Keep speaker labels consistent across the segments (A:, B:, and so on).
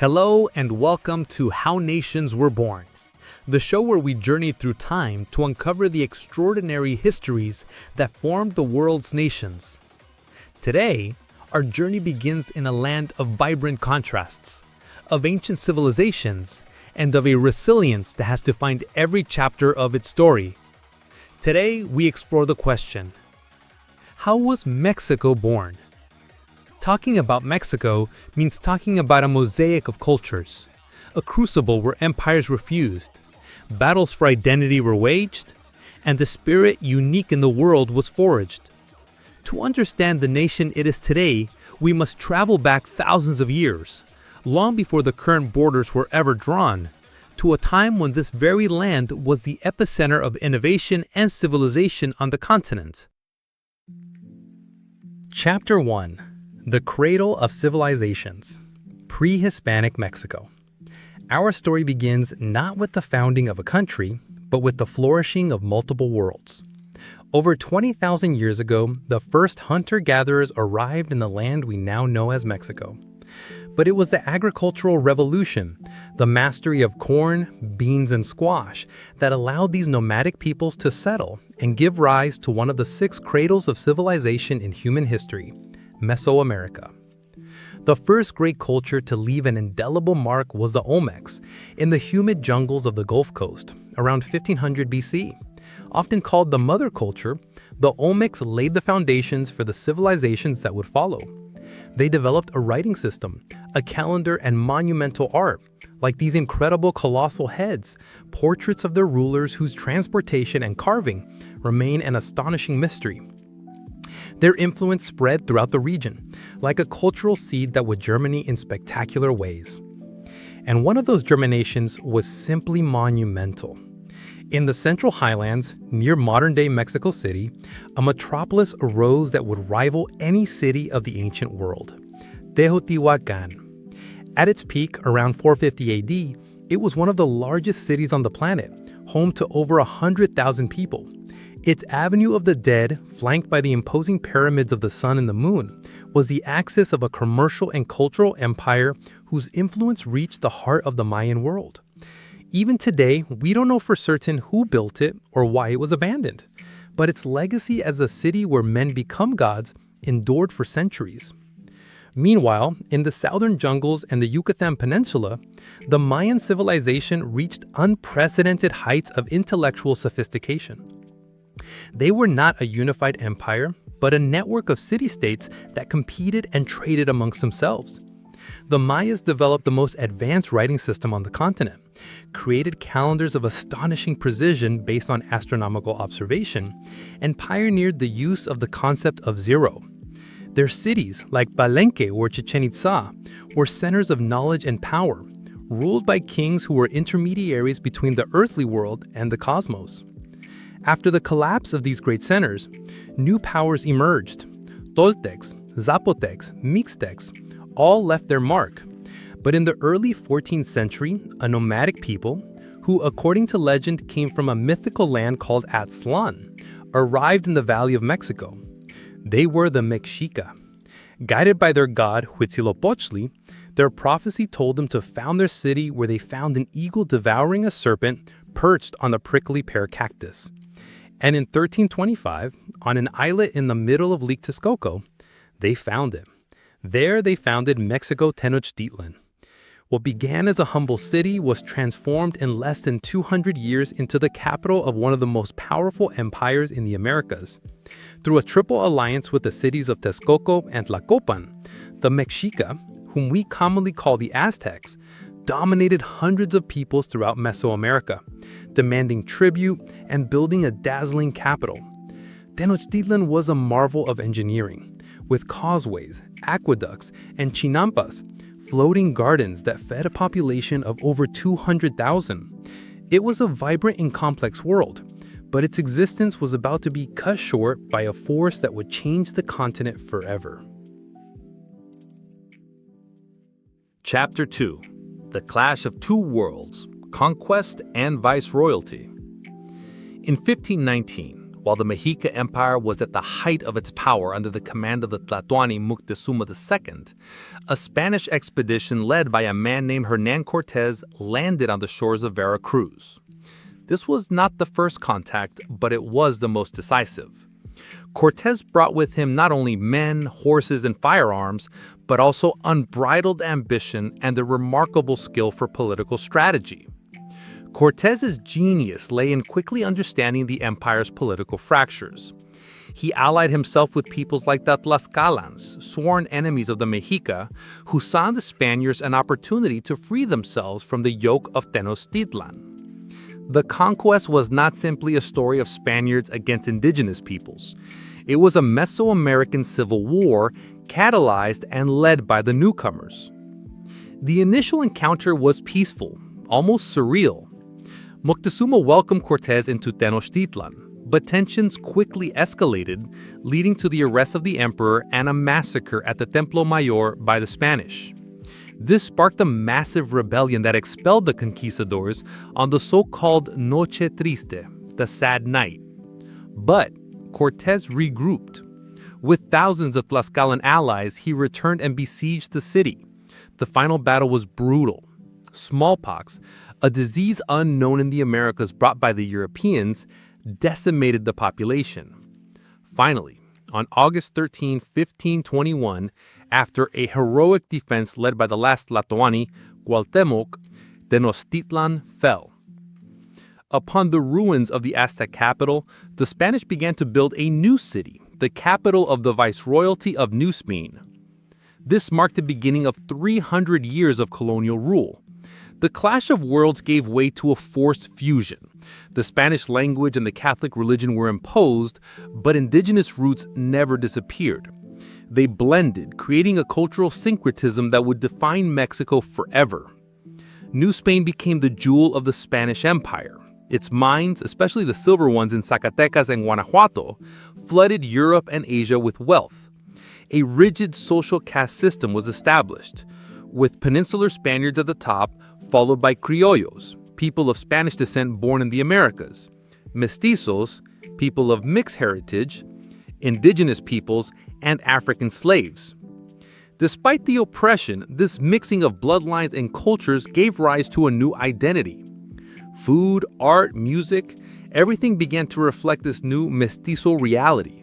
A: Hello and welcome to How Nations Were Born, the show where we journey through time to uncover the extraordinary histories that formed the world's nations. Today, our journey begins in a land of vibrant contrasts, of ancient civilizations, and of a resilience that has to find every chapter of its story. Today, we explore the question, how was Mexico born? Talking about Mexico means talking about a mosaic of cultures, a crucible where empires were fused, battles for identity were waged, and a spirit unique in the world was forged. To understand the nation it is today, we must travel back thousands of years, long before the current borders were ever drawn, to a time when this very land was the epicenter of innovation and civilization on the continent. Chapter 1. The Cradle of Civilizations, Pre-Hispanic Mexico. Our story begins not with the founding of a country, but with the flourishing of multiple worlds. Over 20,000 years ago, the first hunter-gatherers arrived in the land we now know as Mexico. But it was the agricultural revolution, the mastery of corn, beans, and squash, that allowed these nomadic peoples to settle and give rise to one of the 6 cradles of civilization in human history, Mesoamerica. The first great culture to leave an indelible mark was the Olmecs in the humid jungles of the Gulf Coast around 1500 BC. Often called the mother culture, the Olmecs laid the foundations for the civilizations that would follow. They developed a writing system, a calendar, and monumental art, like these incredible colossal heads, portraits of their rulers whose transportation and carving remain an astonishing mystery. Their influence spread throughout the region, like a cultural seed that would germinate in spectacular ways. And one of those germinations was simply monumental. In the Central Highlands, near modern-day Mexico City, a metropolis arose that would rival any city of the ancient world, Teotihuacan. At its peak, around 450 AD, it was one of the largest cities on the planet, home to over 100,000 people. Its Avenue of the Dead, flanked by the imposing pyramids of the sun and the moon, was the axis of a commercial and cultural empire whose influence reached the heart of the Mayan world. Even today, we don't know for certain who built it or why it was abandoned, but its legacy as a city where men become gods endured for centuries. Meanwhile, in the southern jungles and the Yucatan Peninsula, the Mayan civilization reached unprecedented heights of intellectual sophistication. They were not a unified empire, but a network of city-states that competed and traded amongst themselves. The Mayas developed the most advanced writing system on the continent, created calendars of astonishing precision based on astronomical observation, and pioneered the use of the concept of zero. Their cities, like Palenque or Chichen Itza, were centers of knowledge and power, ruled by kings who were intermediaries between the earthly world and the cosmos. After the collapse of these great centers, new powers emerged. Toltecs, Zapotecs, Mixtecs all left their mark. But in the early 14th century, a nomadic people, who according to legend came from a mythical land called Aztlan, arrived in the Valley of Mexico. They were the Mexica. Guided by their god Huitzilopochtli, their prophecy told them to found their city where they found an eagle devouring a serpent perched on the prickly pear cactus. And in 1325, on an islet in the middle of Lake Texcoco, they found it. There they founded Mexico Tenochtitlan. What began as a humble city was transformed in less than 200 years into the capital of one of the most powerful empires in the Americas. Through a triple alliance with the cities of Texcoco and Tlacopan, the Mexica, whom we commonly call the Aztecs, dominated hundreds of peoples throughout Mesoamerica, demanding tribute and building a dazzling capital. Tenochtitlan was a marvel of engineering, with causeways, aqueducts, and chinampas, floating gardens that fed a population of over 200,000. It was a vibrant and complex world, but its existence was about to be cut short by a force that would change the continent forever.
B: Chapter 2. The Clash of Two Worlds, Conquest and Viceroyalty. In 1519, while the Mexica Empire was at the height of its power under the command of the Tlatoani Moctezuma II, a Spanish expedition led by a man named Hernán Cortés landed on the shores of Veracruz. This was not the first contact, but it was the most decisive. Cortés brought with him not only men, horses, and firearms, but also unbridled ambition and a remarkable skill for political strategy. Cortés's genius lay in quickly understanding the empire's political fractures. He allied himself with peoples like the Tlaxcalans, sworn enemies of the Mexica, who saw in the Spaniards an opportunity to free themselves from the yoke of Tenochtitlan. The conquest was not simply a story of Spaniards against indigenous peoples. It was a Mesoamerican civil war catalyzed and led by the newcomers. The initial encounter was peaceful, almost surreal. Moctezuma welcomed Cortés into Tenochtitlan, but tensions quickly escalated, leading to the arrest of the emperor and a massacre at the Templo Mayor by the Spanish. This sparked a massive rebellion that expelled the conquistadors on the so-called Noche Triste, the sad night. But Cortés regrouped. With thousands of Tlaxcalan allies, he returned and besieged the city. The final battle was brutal. Smallpox, a disease unknown in the Americas brought by the Europeans, decimated the population. Finally, on August 13, 1521, after a heroic defense led by the last Tlatoani, Cuauhtémoc, Tenochtitlan fell. Upon the ruins of the Aztec capital, the Spanish began to build a new city, the capital of the Viceroyalty of New Spain. This marked the beginning of 300 years of colonial rule. The clash of worlds gave way to a forced fusion. The Spanish language and the Catholic religion were imposed, but indigenous roots never disappeared. They blended, creating a cultural syncretism that would define Mexico forever. New Spain became the jewel of the Spanish Empire. Its mines, especially the silver ones in Zacatecas and Guanajuato, flooded Europe and Asia with wealth. A rigid social caste system was established, with peninsular Spaniards at the top, followed by criollos, people of Spanish descent born in the Americas, mestizos, people of mixed heritage, indigenous peoples, and African slaves. Despite the oppression, this mixing of bloodlines and cultures gave rise to a new identity. Food, art, music, everything began to reflect this new mestizo reality.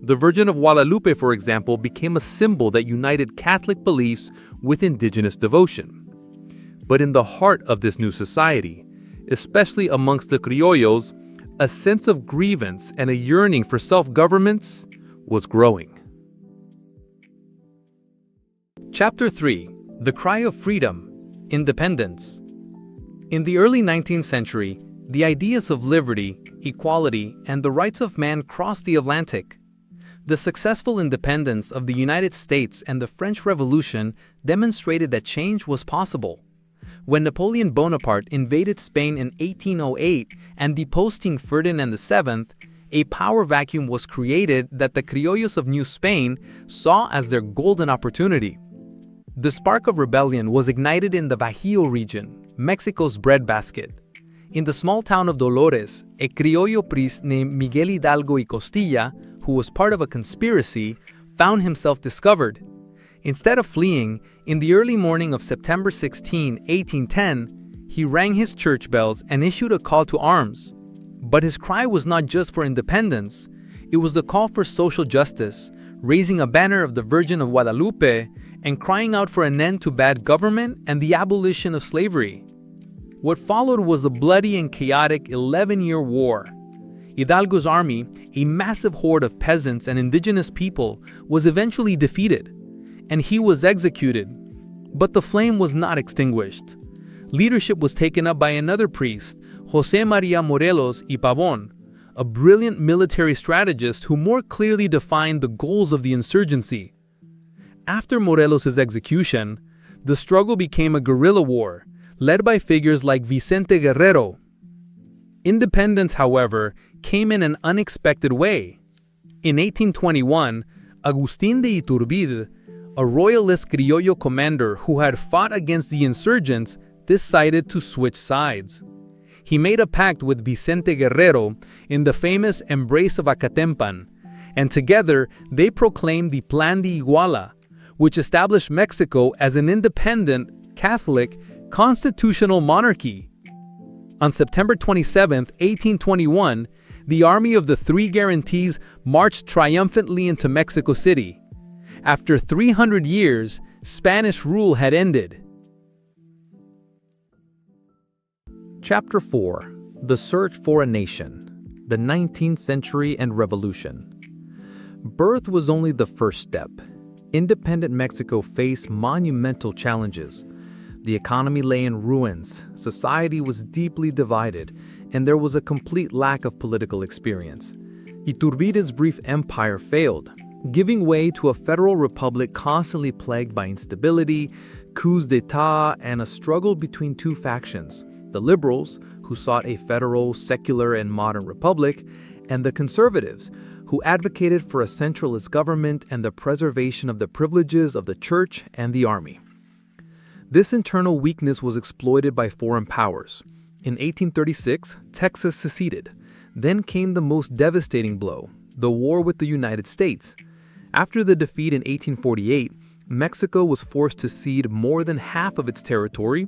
B: The Virgin of Guadalupe, for example, became a symbol that united Catholic beliefs with indigenous devotion. But in the heart of this new society, especially amongst the criollos, a sense of grievance and a yearning for self-governance was growing.
A: Chapter 3. The Cry of Freedom, Independence. In the early 19th century, the ideas of liberty, equality, and the rights of man crossed the Atlantic. The successful independence of the United States and the French Revolution demonstrated that change was possible. When Napoleon Bonaparte invaded Spain in 1808 and deposed King Ferdinand VII, a power vacuum was created that the criollos of New Spain saw as their golden opportunity. The spark of rebellion was ignited in the Bajío region, Mexico's breadbasket. In the small town of Dolores, a criollo priest named Miguel Hidalgo y Costilla, who was part of a conspiracy, found himself discovered. Instead of fleeing, in the early morning of September 16, 1810, he rang his church bells and issued a call to arms. But his cry was not just for independence. It was a call for social justice, raising a banner of the Virgin of Guadalupe and crying out for an end to bad government and the abolition of slavery. What followed was a bloody and chaotic 11-year war. Hidalgo's army, a massive horde of peasants and indigenous people, was eventually defeated, and he was executed. But the flame was not extinguished. Leadership was taken up by another priest, José María Morelos y Pavón, a brilliant military strategist who more clearly defined the goals of the insurgency. After Morelos' execution, the struggle became a guerrilla war, led by figures like Vicente Guerrero. Independence, however, came in an unexpected way. In 1821, Agustín de Iturbide, a royalist criollo commander who had fought against the insurgents, decided to switch sides.
B: He made a pact with Vicente Guerrero in the famous Embrace of Acatempan, and together they proclaimed the Plan de Iguala, which established Mexico as an independent, Catholic, constitutional monarchy. On September 27, 1821, the Army of the Three Guarantees marched triumphantly into Mexico City. After 300 years, Spanish rule had ended.
A: Chapter 4. The Search for a Nation. The 19th Century and Revolution. Birth was only the first step. Independent Mexico faced monumental challenges. The economy lay in ruins, society was deeply divided, and there was a complete lack of political experience. Iturbide's brief empire failed, giving way to a federal republic constantly plagued by instability, coups d'etat, and a struggle between two factions: the liberals, who sought a federal, secular, and modern republic, and the conservatives, who advocated for a centralist government and the preservation of the privileges of the church and the army. This internal weakness was exploited by foreign powers. In 1836, Texas seceded. Then came the most devastating blow, the war with the United States. After the defeat in 1848, Mexico was forced to cede more than half of its territory,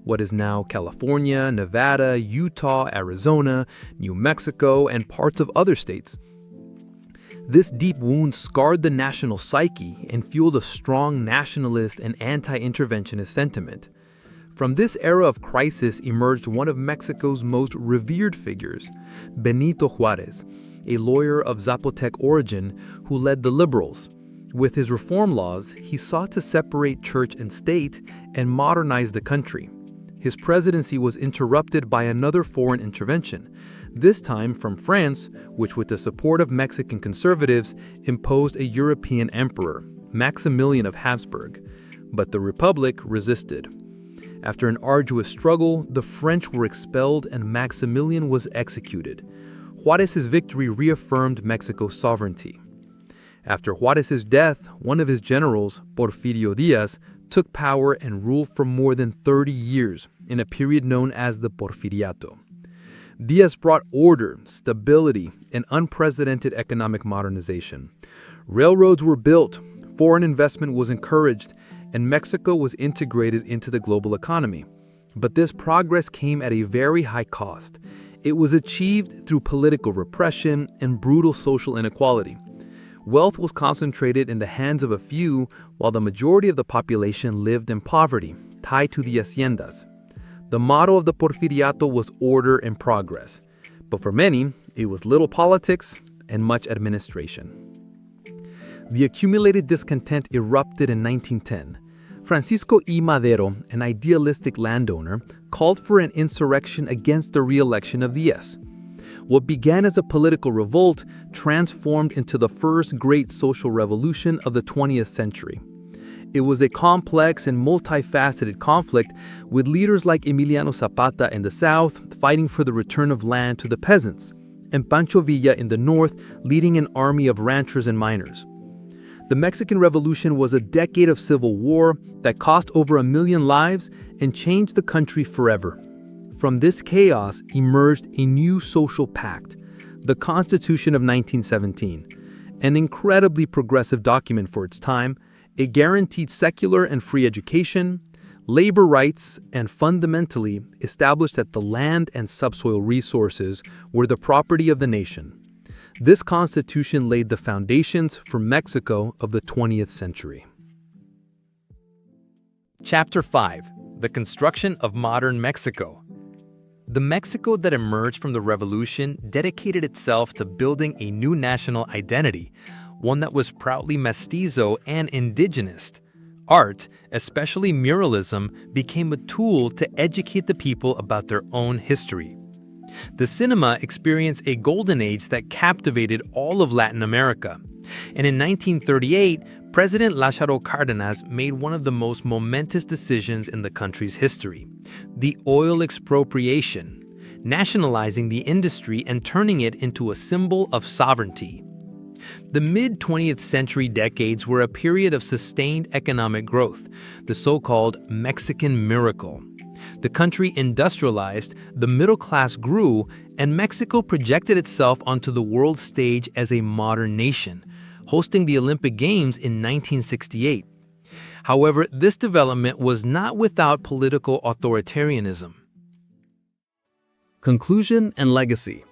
A: what is now California, Nevada, Utah, Arizona, New Mexico, and parts of other states. This deep wound scarred the national psyche and fueled a strong nationalist and anti-interventionist sentiment. From this era of crisis emerged one of Mexico's most revered figures, Benito Juárez, a lawyer of Zapotec origin who led the liberals. With his reform laws, he sought to separate church and state and modernize the country. His presidency was interrupted by another foreign intervention, this time from France, which with the support of Mexican conservatives imposed a European emperor, Maximilian of Habsburg. But the Republic resisted. After an arduous struggle, the French were expelled and Maximilian was executed. Juárez's victory reaffirmed Mexico's sovereignty. After Juárez's death, one of his generals, Porfirio Díaz, took power and ruled for more than 30 years in a period known as the Porfiriato. Díaz brought order, stability, and unprecedented economic modernization. Railroads were built, foreign investment was encouraged, and Mexico was integrated into the global economy. But this progress came at a very high cost. It was achieved through political repression and brutal social inequality. Wealth was concentrated in the hands of a few, while the majority of the population lived in poverty, tied to the haciendas. The motto of the Porfiriato was order and progress, but for many, it was little politics and much administration. The accumulated discontent erupted in 1910. Francisco I. Madero, an idealistic landowner, called for an insurrection against the re-election of Díaz. What began as a political revolt transformed into the first great social revolution of the 20th century. It was a complex and multifaceted conflict, with leaders like Emiliano Zapata in the south fighting for the return of land to the peasants, and Pancho Villa in the north leading an army of ranchers and miners. The Mexican Revolution was a decade of civil war that cost over 1 million lives and changed the country forever. From this chaos emerged a new social pact, the Constitution of 1917, an incredibly progressive document for its time. It guaranteed secular and free education, labor rights, and fundamentally established that the land and subsoil resources were the property of the nation. This constitution laid the foundations for Mexico of the 20th century. Chapter 5. The Construction of Modern Mexico. The Mexico that emerged from the revolution dedicated itself to building a new national identity, one that was proudly mestizo and indigenous. Art, especially muralism, became a tool to educate the people about their own history. The cinema experienced a golden age that captivated all of Latin America. And in 1938, President Lázaro Cárdenas made one of the most momentous decisions in the country's history: the oil expropriation, nationalizing the industry and turning it into a symbol of sovereignty. The mid-20th century decades were a period of sustained economic growth, the so-called Mexican miracle. The country industrialized, the middle class grew, and Mexico projected itself onto the world stage as a modern nation, hosting the Olympic Games in 1968. However, this development was not without political authoritarianism. Conclusion and legacy.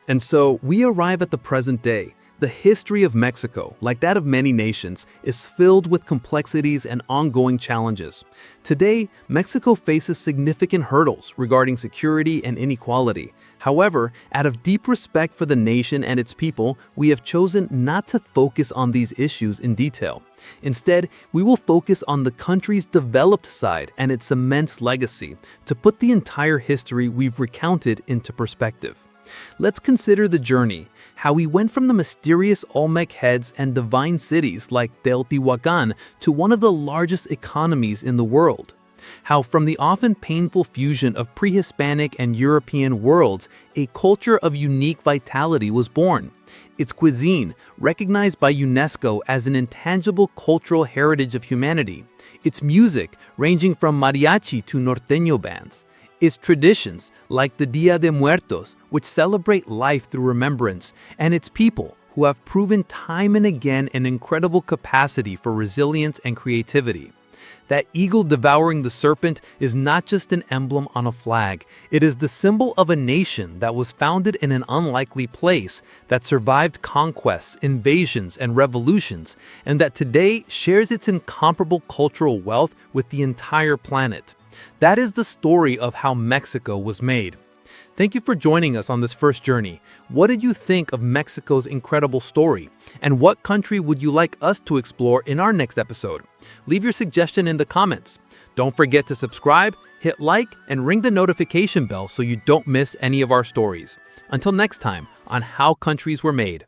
A: And so we arrive at the present day. The history of Mexico, like that of many nations, is filled with complexities and ongoing challenges. Today, Mexico faces significant hurdles regarding security and inequality. However, out of deep respect for the nation and its people, we have chosen not to focus on these issues in detail. Instead, we will focus on the country's developed side and its immense legacy to put the entire history we've recounted into perspective. Let's consider the journey, how we went from the mysterious Olmec heads and divine cities like Teotihuacan to one of the largest economies in the world. How from the often painful fusion of pre-Hispanic and European worlds, a culture of unique vitality was born. Its cuisine, recognized by UNESCO as an intangible cultural heritage of humanity. Its music, ranging from mariachi to norteño bands. Its traditions, like the Dia de Muertos, which celebrate life through remembrance, and its people, who have proven time and again an incredible capacity for resilience and creativity. That eagle devouring the serpent is not just an emblem on a flag. It is the symbol of a nation that was founded in an unlikely place, that survived conquests, invasions, and revolutions, and that today shares its incomparable cultural wealth with the entire planet. That is the story of how Mexico was made. Thank you for joining us on this first journey. What did you think of Mexico's incredible story? And what country would you like us to explore in our next episode? Leave your suggestion in the comments. Don't forget to subscribe, hit like, and ring the notification bell so you don't miss any of our stories. Until next time on How Countries Were Made.